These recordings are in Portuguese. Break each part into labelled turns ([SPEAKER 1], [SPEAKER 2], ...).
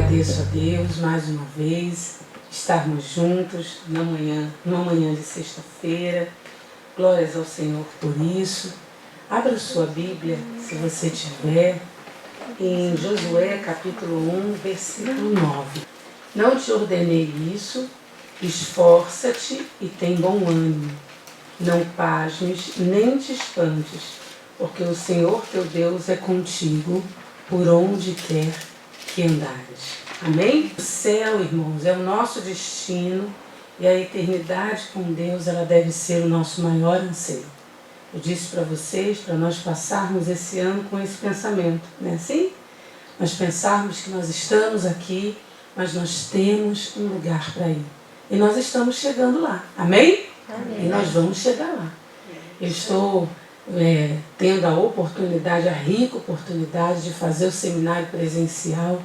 [SPEAKER 1] agradeço a Deus mais uma vez, estarmos juntos numa manhã de sexta-feira. Glórias ao Senhor por isso. Abra sua Bíblia, se você tiver, em Josué capítulo 1, versículo 9. Não te ordenei isso, esforça-te e tem bom ânimo. Não pasmes nem te espantes, porque o Senhor teu Deus é contigo por onde quer que andares. Amém? O céu, irmãos, é o nosso destino e a eternidade com Deus, ela deve ser o nosso maior anseio. Eu disse para vocês, para nós passarmos esse ano com esse pensamento, não é assim? Nós pensarmos que nós estamos aqui, mas nós temos um lugar para ir. E nós estamos chegando lá. Amém? Amém. E nós vamos chegar lá. Eu estou tendo a oportunidade, a rica oportunidade de fazer o seminário presencial.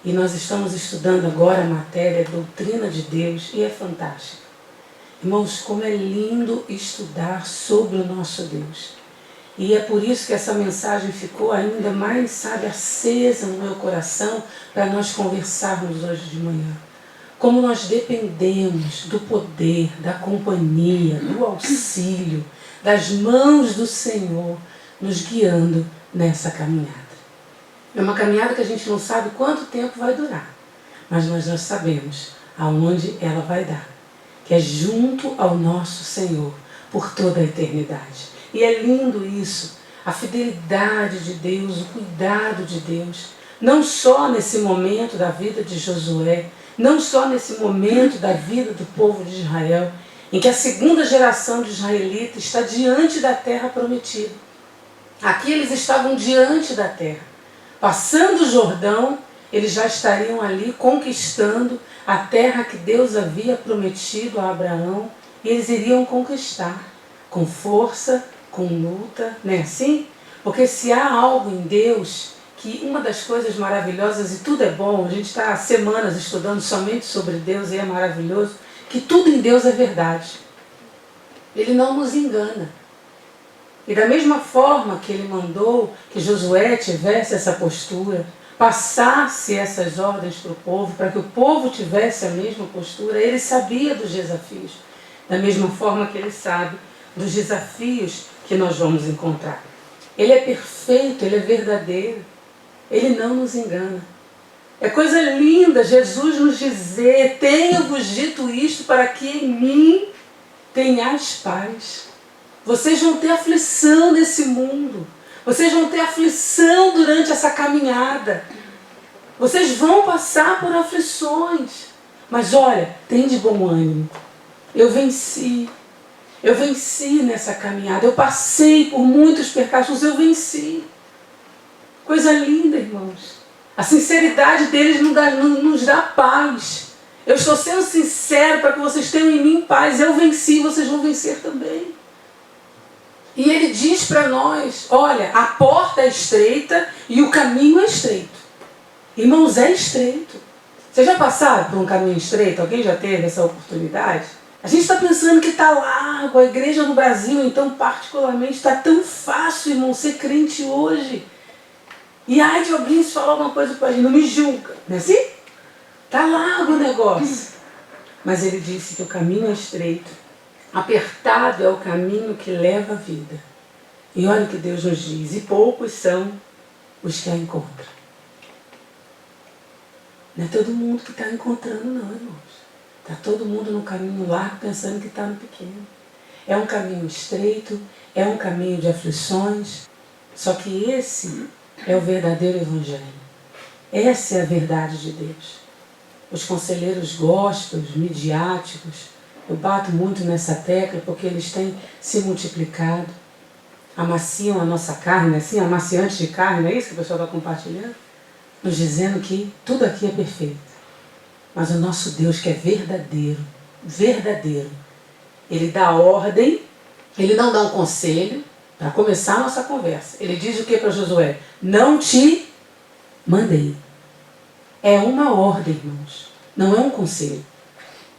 [SPEAKER 1] E nós estamos estudando agora a matéria Doutrina de Deus e é fantástico. Irmãos, como é lindo estudar sobre o nosso Deus. E é por isso que essa mensagem ficou ainda mais, acesa no meu coração para nós conversarmos hoje de manhã. Como nós dependemos do poder, da companhia, do auxílio, das mãos do Senhor nos guiando nessa caminhada. É uma caminhada que a gente não sabe quanto tempo vai durar, mas nós já sabemos aonde ela vai dar, que é junto ao nosso Senhor por toda a eternidade. E é lindo isso, a fidelidade de Deus, o cuidado de Deus, não só nesse momento da vida de Josué, não só nesse momento da vida do povo de Israel, em que a segunda geração de israelitas está diante da terra prometida. Aqui eles estavam diante da terra. Passando o Jordão, eles já estariam ali conquistando a terra que Deus havia prometido a Abraão, e eles iriam conquistar com força, com luta, não é assim? Porque se há algo em Deus, que uma das coisas maravilhosas, e tudo é bom, a gente está há semanas estudando somente sobre Deus e é maravilhoso, que tudo em Deus é verdade. Ele não nos engana. E da mesma forma que ele mandou que Josué tivesse essa postura, passasse essas ordens para o povo, para que o povo tivesse a mesma postura, ele sabia dos desafios. Da mesma forma que ele sabe dos desafios que nós vamos encontrar. Ele é perfeito, ele é verdadeiro. Ele não nos engana. É coisa linda Jesus nos dizer: tenho-vos dito isto para que em mim tenhais paz. Vocês vão ter aflição nesse mundo. Vocês vão ter aflição durante essa caminhada. Vocês vão passar por aflições. Mas olha, tem de bom ânimo. Eu venci. Eu venci nessa caminhada. Eu passei por muitos percalços. Eu venci. Coisa linda, irmãos. A sinceridade deles nos dá paz. Eu estou sendo sincero para que vocês tenham em mim paz. Eu venci, vocês vão vencer também. E ele diz para nós, olha, a porta é estreita e o caminho é estreito. Irmãos, é estreito. Vocês já passaram por um caminho estreito? Alguém já teve essa oportunidade? A gente está pensando que está largo, a igreja no Brasil, então, particularmente, está tão fácil, irmão, ser crente hoje. E ai de alguém se falar alguma coisa para a gente, não me julga, não é assim? Está largo o negócio. Mas ele disse que o caminho é estreito, apertado é o caminho que leva à vida. E olha o que Deus nos diz, e poucos são os que a encontram. Não é todo mundo que está encontrando não, irmãos. Está todo mundo no caminho largo pensando que está no pequeno. É um caminho estreito, é um caminho de aflições, só que esse é o verdadeiro evangelho. Essa é a verdade de Deus. Os conselheiros gospels, midiáticos, eu bato muito nessa tecla porque eles têm se multiplicado. Amaciam a nossa carne, assim, amaciantes de carne, não é isso que o pessoal está compartilhando? Nos dizendo que tudo aqui é perfeito. Mas o nosso Deus, que é verdadeiro, verdadeiro, ele dá ordem, ele não dá um conselho. Para começar a nossa conversa, ele diz o que para Josué? Não te mandei. É uma ordem, irmãos. Não é um conselho.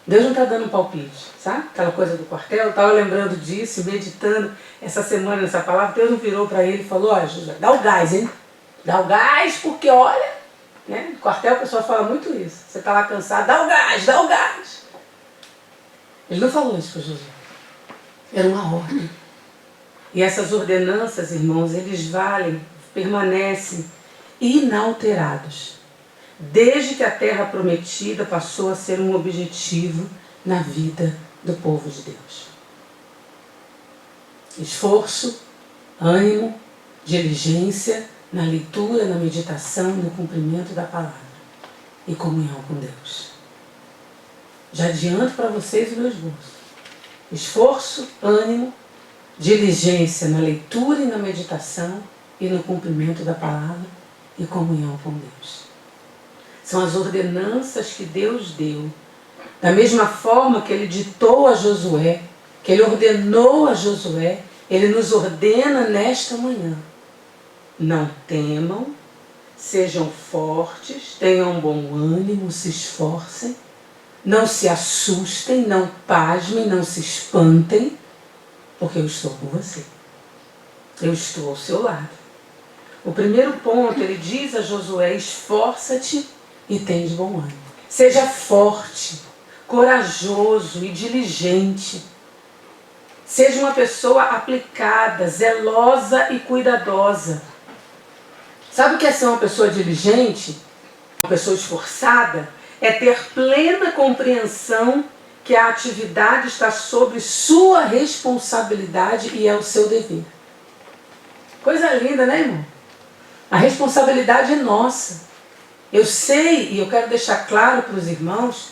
[SPEAKER 1] Deus não está dando um palpite, sabe? Aquela coisa do quartel, eu estava lembrando disso, meditando essa semana nessa palavra. Deus não virou para ele e falou: olha, Josué, dá o gás, hein? Dá o gás porque, olha, Né? No quartel o pessoal fala muito isso. Você está lá cansado, dá o gás, dá o gás. Ele não falou isso para Josué. Era uma ordem. E essas ordenanças, irmãos, eles valem, permanecem inalterados. Desde que a terra prometida passou a ser um objetivo na vida do povo de Deus. Esforço, ânimo, diligência na leitura, na meditação, no cumprimento da palavra e comunhão com Deus. Já adianto para vocês o meu esboço. Esforço, ânimo, diligência na leitura e na meditação e no cumprimento da palavra e comunhão com Deus. São as ordenanças que Deus deu. Da mesma forma que Ele ditou a Josué, que Ele ordenou a Josué, Ele nos ordena nesta manhã. Não temam, sejam fortes, tenham bom ânimo, se esforcem, não se assustem, não pasmem, não se espantem, porque eu estou com você. Eu estou ao seu lado. O primeiro ponto, ele diz a Josué, esforça-te e tens bom ânimo. Seja forte, corajoso e diligente. Seja uma pessoa aplicada, zelosa e cuidadosa. Sabe o que é ser uma pessoa diligente? Uma pessoa esforçada? É ter plena compreensão que a atividade está sobre sua responsabilidade e é o seu dever. Coisa linda, né, irmão? A responsabilidade é nossa. Eu sei e eu quero deixar claro para os irmãos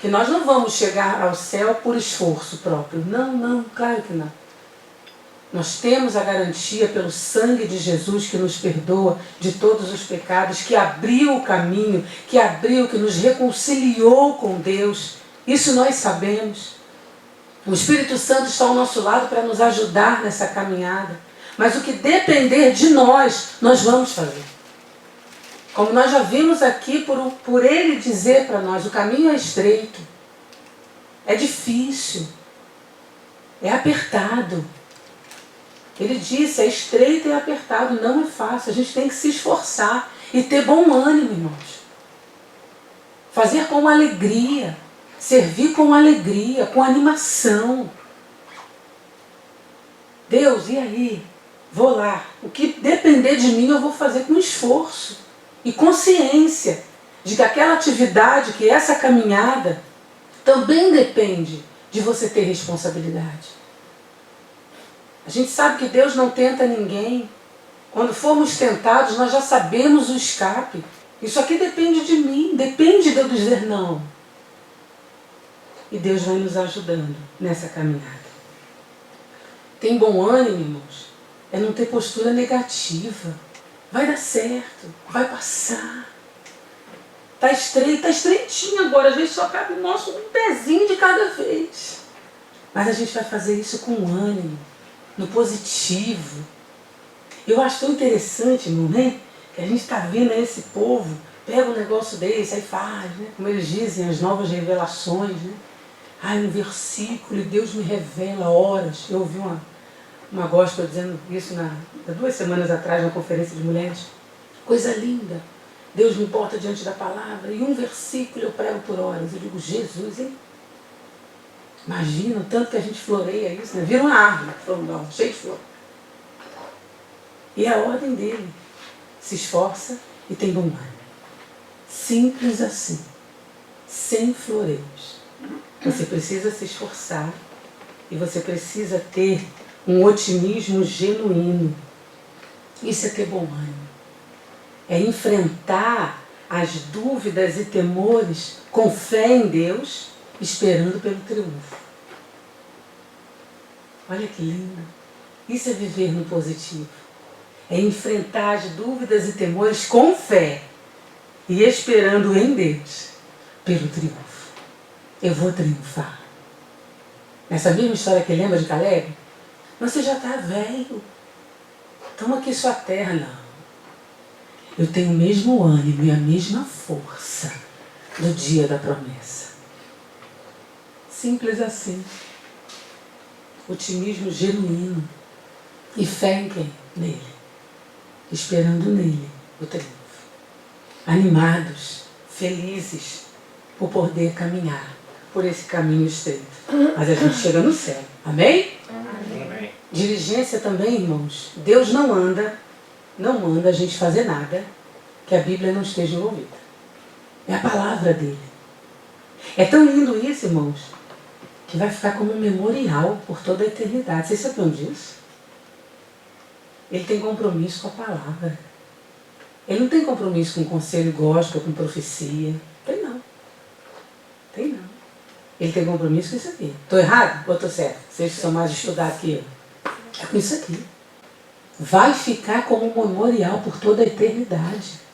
[SPEAKER 1] que nós não vamos chegar ao céu por esforço próprio. Não, claro que não. Nós temos a garantia pelo sangue de Jesus que nos perdoa de todos os pecados, que abriu o caminho, que nos reconciliou com Deus. Isso nós sabemos. O Espírito Santo está ao nosso lado para nos ajudar nessa caminhada. Mas o que depender de nós, nós vamos fazer. Como nós já vimos aqui, por Ele dizer para nós, o caminho é estreito, é difícil, é apertado. Ele disse, é estreito e apertado, não é fácil. A gente tem que se esforçar e ter bom ânimo, irmãos. Fazer com alegria, servir com alegria, com animação. Deus, e aí? Vou lá. O que depender de mim eu vou fazer com esforço e consciência de que aquela atividade, que essa caminhada, também depende de você ter responsabilidade. A gente sabe que Deus não tenta ninguém. Quando formos tentados, nós já sabemos o escape. Isso aqui depende de mim, depende de eu dizer não. E Deus vai nos ajudando nessa caminhada. Tem bom ânimo, irmãos, é não ter postura negativa. Vai dar certo, vai passar. Está estreito, está estreitinho agora, às vezes só cabe o nosso um pezinho de cada vez. Mas a gente vai fazer isso com ânimo, no positivo. Eu acho tão interessante, irmão, né? Que a gente está vendo esse povo, pega um negócio desse, aí faz, né? Como eles dizem, as novas revelações, né? Um versículo, e Deus me revela horas. Eu ouvi uma gospel dizendo isso há 2 semanas atrás, na conferência de mulheres. Coisa linda. Deus me bota diante da palavra e um versículo eu prego por horas. Eu digo, Jesus, hein? Imagina o tanto que a gente floreia isso, né? Vira uma árvore, não, cheia de flor. E é a ordem dele. Se esforça e tem bom ânimo. Simples assim. Sem floreios. Você precisa se esforçar e você precisa ter um otimismo genuíno. Isso é ter bom ânimo. É enfrentar as dúvidas e temores com fé em Deus, esperando pelo triunfo. Olha que lindo. Isso é viver no positivo. É enfrentar as dúvidas e temores com fé e esperando em Deus pelo triunfo. Eu vou triunfar. Nessa mesma história que lembra de Caleb, você já está velho. Toma aqui sua terra. Não. Eu tenho o mesmo ânimo e a mesma força do dia da promessa. Simples assim. Otimismo genuíno. E fé em quem? Nele. Esperando nele o triunfo. animados, felizes por poder caminhar por esse caminho estreito. Mas a gente chega no céu. Amém?
[SPEAKER 2] Amém.
[SPEAKER 1] Diligência também, irmãos. Deus não manda a gente fazer nada que a Bíblia não esteja envolvida. É a palavra dele. É tão lindo isso, irmãos, que vai ficar como um memorial por toda a eternidade. Vocês sabiam disso? Ele tem compromisso com a palavra. Ele não tem compromisso com conselho gospel, com profecia. Tem não. Tem não. Ele tem compromisso com isso aqui. Estou errado ou estou certo? Vocês que são mais estudados que eu. É com isso aqui. Vai ficar como um memorial por toda a eternidade.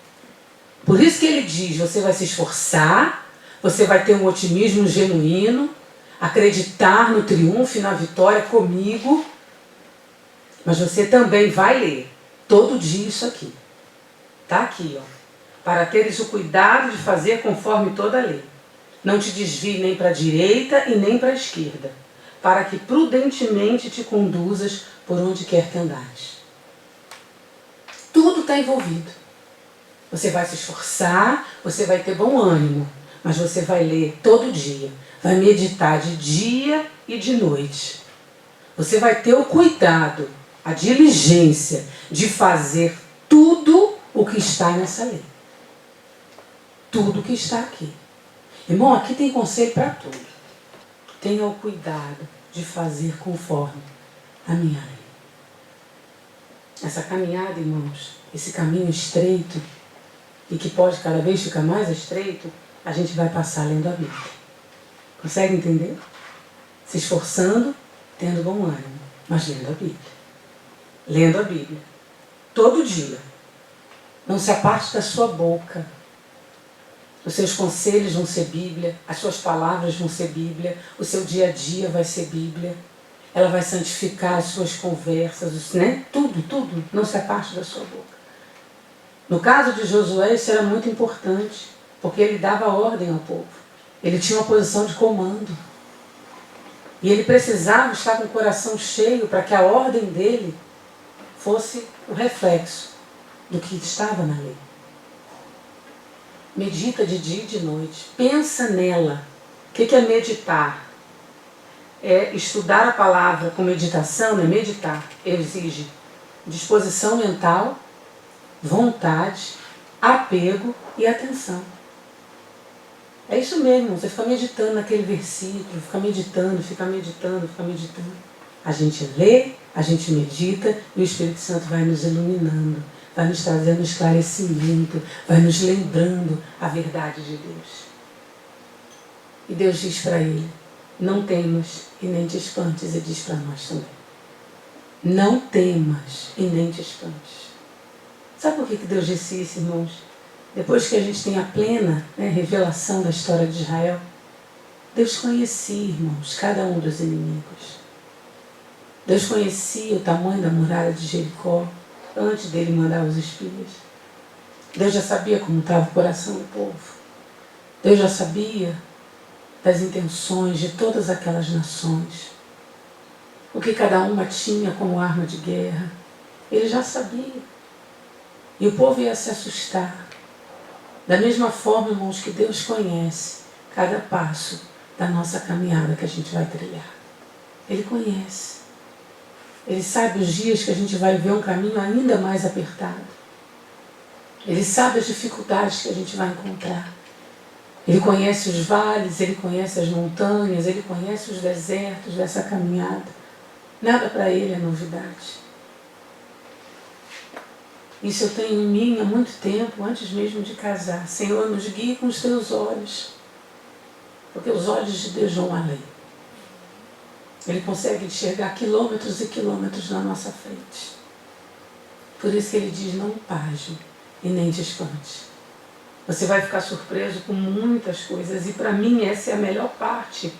[SPEAKER 1] Por isso que ele diz, você vai se esforçar, você vai ter um otimismo genuíno, acreditar no triunfo e na vitória comigo, mas você também vai ler todo dia isso aqui. Está aqui, ó. Para teres o cuidado de fazer conforme toda a lei. Não te desvie nem para a direita e nem para a esquerda, para que prudentemente te conduzas por onde quer que andares. Tudo está envolvido. Você vai se esforçar, você vai ter bom ânimo, mas você vai ler todo dia, vai meditar de dia e de noite. Você vai ter o cuidado, a diligência de fazer tudo o que está nessa lei. Tudo que está aqui. Irmão, aqui tem conselho para tudo. Tenha o cuidado de fazer conforme a minha lei. Essa caminhada, irmãos, esse caminho estreito, e que pode cada vez ficar mais estreito, a gente vai passar lendo a Bíblia. Consegue entender? Se esforçando, tendo bom ânimo, mas lendo a Bíblia. Lendo a Bíblia. Todo dia. Não se aparte da sua boca. Os seus conselhos vão ser Bíblia, as suas palavras vão ser Bíblia, o seu dia a dia vai ser Bíblia. Ela vai santificar as suas conversas, né? Tudo. Não se aparte da sua boca. No caso de Josué, isso era muito importante, porque ele dava ordem ao povo. Ele tinha uma posição de comando. E ele precisava estar com o coração cheio para que a ordem dele fosse o reflexo do que estava na lei. Medita de dia e de noite. Pensa nela. O que é meditar? É estudar a palavra com meditação, né? Meditar exige disposição mental, vontade, apego e atenção. É isso mesmo, você fica meditando naquele versículo, fica meditando. A gente lê, a gente medita e o Espírito Santo vai nos iluminando, vai nos trazendo esclarecimento, vai nos lembrando a verdade de Deus. E Deus diz para ele, não temas e nem te espantes, e diz para nós também. Não temas e nem te espantes. Sabe por que Deus disse isso, irmãos? Depois que a gente tem a plena revelação da história de Israel, Deus conhecia, irmãos, cada um dos inimigos. Deus conhecia o tamanho da muralha de Jericó antes dele mandar os espias. Deus já sabia como estava o coração do povo. Deus já sabia das intenções de todas aquelas nações. O que cada uma tinha como arma de guerra. Ele já sabia. E o povo ia se assustar. Da mesma forma, irmãos, que Deus conhece cada passo da nossa caminhada que a gente vai trilhar. Ele conhece. Ele sabe os dias que a gente vai ver um caminho ainda mais apertado. Ele sabe as dificuldades que a gente vai encontrar. Ele conhece os vales, ele conhece as montanhas, ele conhece os desertos dessa caminhada. Nada para ele é novidade. Isso eu tenho em mim há muito tempo, antes mesmo de casar. Senhor, nos guie com os teus olhos. Porque os olhos de Deus vão além. Ele consegue enxergar quilômetros e quilômetros na nossa frente. Por isso que ele diz, não paje e nem te espante. Você vai ficar surpreso com muitas coisas. E para mim essa é a melhor parte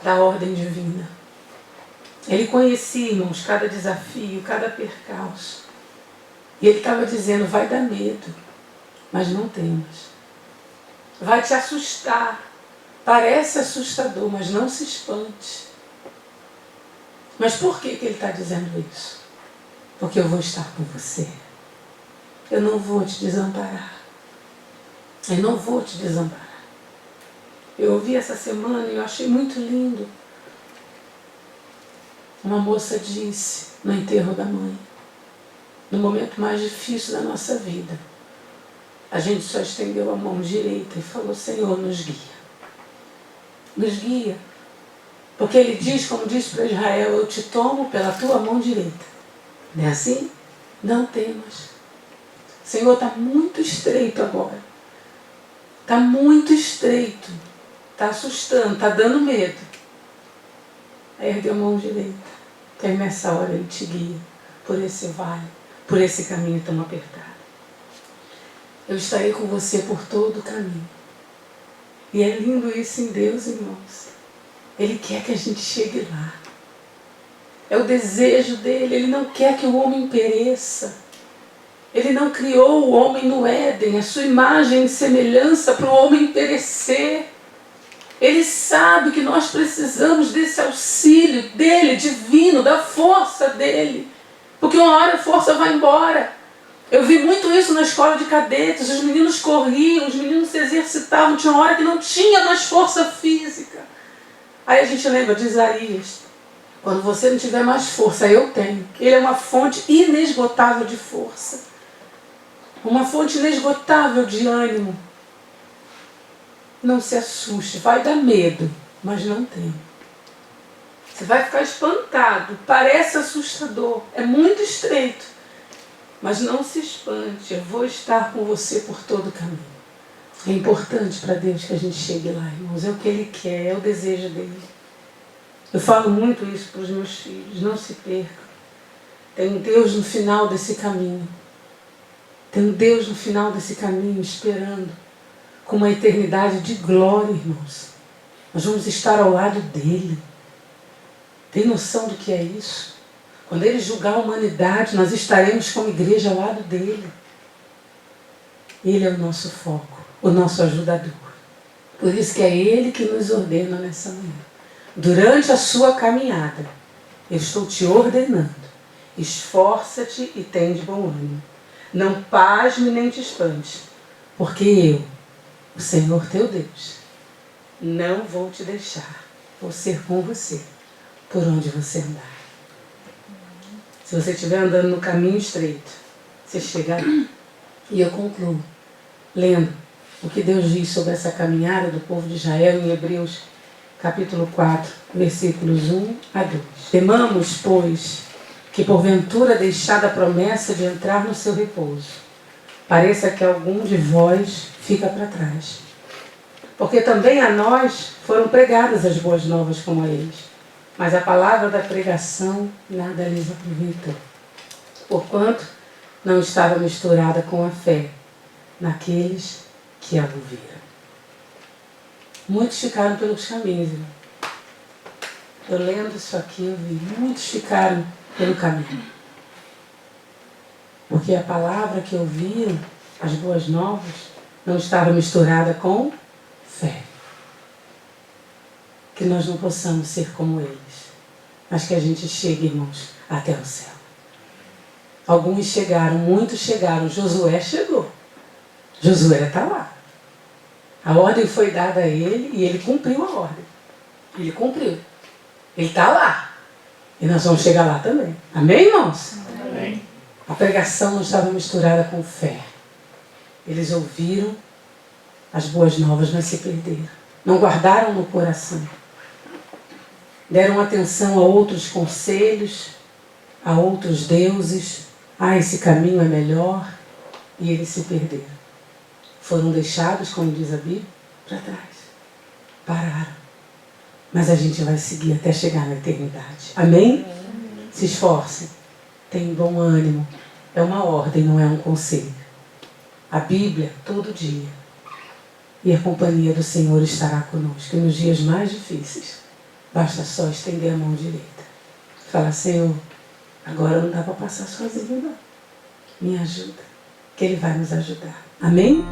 [SPEAKER 1] da ordem divina. Ele conhecia, irmãos, cada desafio, cada percalço. E ele estava dizendo, vai dar medo, mas não temas. Vai te assustar. Parece assustador, mas não se espante. Mas por que ele está dizendo isso? Porque eu vou estar com você. Eu não vou te desamparar. Eu não vou te desamparar. Eu ouvi essa semana e eu achei muito lindo. Uma moça disse no enterro da mãe, no momento mais difícil da nossa vida, a gente só estendeu a mão direita e falou: Senhor, nos guia. Nos guia. Porque ele diz, como disse para Israel: eu te tomo pela tua mão direita. Não é assim? Não temas. Senhor, está muito estreito agora. Está muito estreito. Está assustando, está dando medo. Aí ergueu a mão direita. Que aí nessa hora ele te guia por esse vale, por esse caminho tão apertado. Eu estarei com você por todo o caminho. E é lindo isso em Deus, irmãos. Ele quer que a gente chegue lá. É o desejo dele. Ele não quer que o homem pereça. Ele não criou o homem no Éden, a sua imagem e semelhança, para o homem perecer. Ele sabe que nós precisamos desse auxílio dele, divino, da força dele. Porque uma hora a força vai embora. Eu vi muito isso na escola de cadetes. Os meninos corriam, os meninos se exercitavam. Tinha uma hora que não tinha mais força física. Aí a gente lembra de Isaías. Quando você não tiver mais força, eu tenho. Ele é uma fonte inesgotável de força. Uma fonte inesgotável de ânimo. Não se assuste, vai dar medo, mas não tem. Você vai ficar espantado, parece assustador, é muito estreito. Mas não se espante, eu vou estar com você por todo o caminho. É importante para Deus que a gente chegue lá, irmãos, é o que Ele quer, é o desejo dEle. Eu falo muito isso para os meus filhos, não se percam. Tem um Deus no final desse caminho. Tem um Deus no final desse caminho esperando, com uma eternidade de glória, irmãos. Nós vamos estar ao lado dele. Tem noção do que é isso? Quando ele julgar a humanidade, nós estaremos como igreja ao lado dele. Ele é o nosso foco, o nosso ajudador. Por isso que é ele que nos ordena nessa manhã. Durante a sua caminhada, eu estou te ordenando. Esforça-te e tem de bom ânimo. Não pasme nem te espante, porque eu, o Senhor teu Deus, não vou te deixar. Vou ser com você por onde você andar. Se você estiver andando no caminho estreito, você chegará. E eu concluo lendo o que Deus diz sobre essa caminhada do povo de Israel em Hebreus capítulo 4, versículos 1 a 2. Temamos, pois, que porventura deixada a promessa de entrar no seu repouso, pareça que algum de vós fica para trás. Porque também a nós foram pregadas as boas novas como a eles, mas a palavra da pregação nada lhes aproveitou, porquanto não estava misturada com a fé naqueles que a ouviram. Muitos ficaram pelos caminhos, irmão. Eu lendo isso aqui, eu vi, muitos ficaram pelo caminho. Porque a palavra que ouviram, as boas novas, não estava misturada com fé. Que nós não possamos ser como eles, mas que a gente chegue, irmãos, até o céu. Alguns chegaram, muitos chegaram. Josué chegou. Josué está lá. A ordem foi dada a ele e ele cumpriu a ordem. Ele cumpriu. Ele está lá. E nós vamos chegar lá também. Amém, irmãos?
[SPEAKER 2] Amém.
[SPEAKER 1] A pregação não estava misturada com fé. Eles ouviram as boas novas, mas se perderam. Não guardaram no coração. Deram atenção a outros conselhos, a outros deuses. Ah, esse caminho é melhor. E eles se perderam. Foram deixados, como diz a Bíblia, para trás. Pararam. Mas a gente vai seguir até chegar na eternidade. Amém? Se esforcem. Tenham bom ânimo. É uma ordem, não é um conselho. A Bíblia, todo dia. E a companhia do Senhor estará conosco. E nos dias mais difíceis, basta só estender a mão direita. Fala: Senhor, agora não dá para passar sozinho, não. Me ajuda. Que Ele vai nos ajudar. Amém?